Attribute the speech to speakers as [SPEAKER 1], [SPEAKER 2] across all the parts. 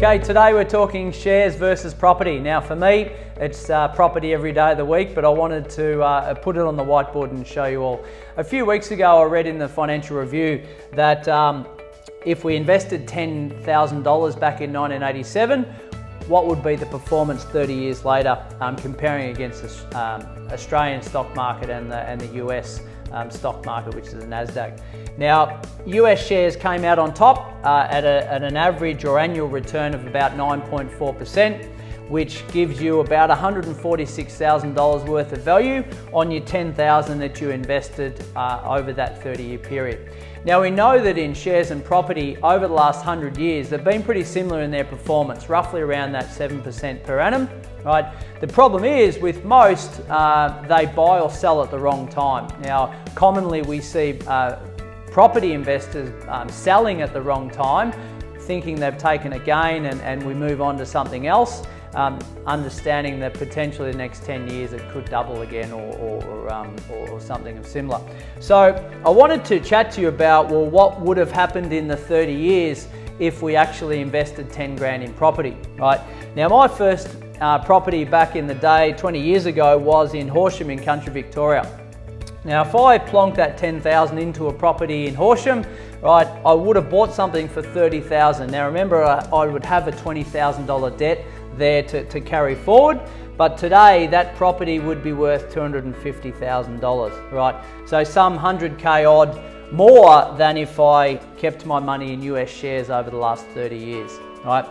[SPEAKER 1] Okay, today we're talking shares versus property. Now for me, it's property every day of the week, but I wanted to put it on the whiteboard and show you all. A few weeks ago, I read in the Financial Review that if we invested $10,000 back in 1987, what would be the performance 30 years later, comparing against the Australian stock market and the US stock market, which is the NASDAQ. Now, US shares came out on top at an average or annual return of about 9.4%, which gives you about $146,000 worth of value on your $10,000 that you invested over that 30-year period. Now, we know that in shares and property over the last 100 years, they've been pretty similar in their performance, roughly around that 7% per annum, right? The problem is with most, they buy or sell at the wrong time. Now, commonly we see property investors selling at the wrong time, thinking they've taken a gain and we move on to something else, understanding that potentially the next 10 years it could double again or something of similar. So I wanted to chat to you about, well, what would have happened in the 30 years if we actually invested 10 grand in property, right? Now, my first property back in the day, 20 years ago, was in Horsham in country Victoria. Now, if I plonked that 10,000 into a property in Horsham, right, I would have bought something for 30,000. Now, remember, I would have a $20,000 debt there to carry forward, but today that property would be worth $250,000, right? So some 100K odd more than if I kept my money in US shares over the last 30 years, right?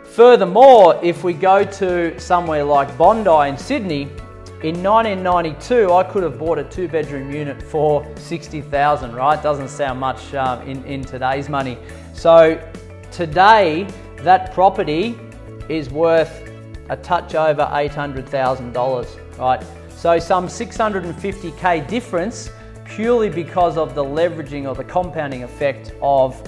[SPEAKER 1] Furthermore, if we go to somewhere like Bondi in Sydney, in 1992, I could have bought a 2-bedroom unit for $60,000, right? Doesn't sound much in today's money. So today, that property is worth a touch over $800,000, right? So some 650K difference purely because of the leveraging or the compounding effect of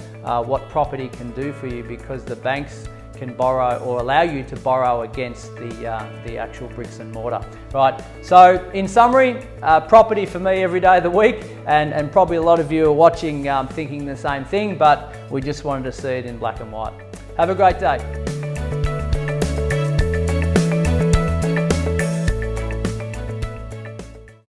[SPEAKER 1] what property can do for you, because the banks can borrow or allow you to borrow against the actual bricks and mortar, right? So in summary, property for me every day of the week, and probably a lot of you are watching thinking the same thing, but we just wanted to see it in black and white. Have a great day.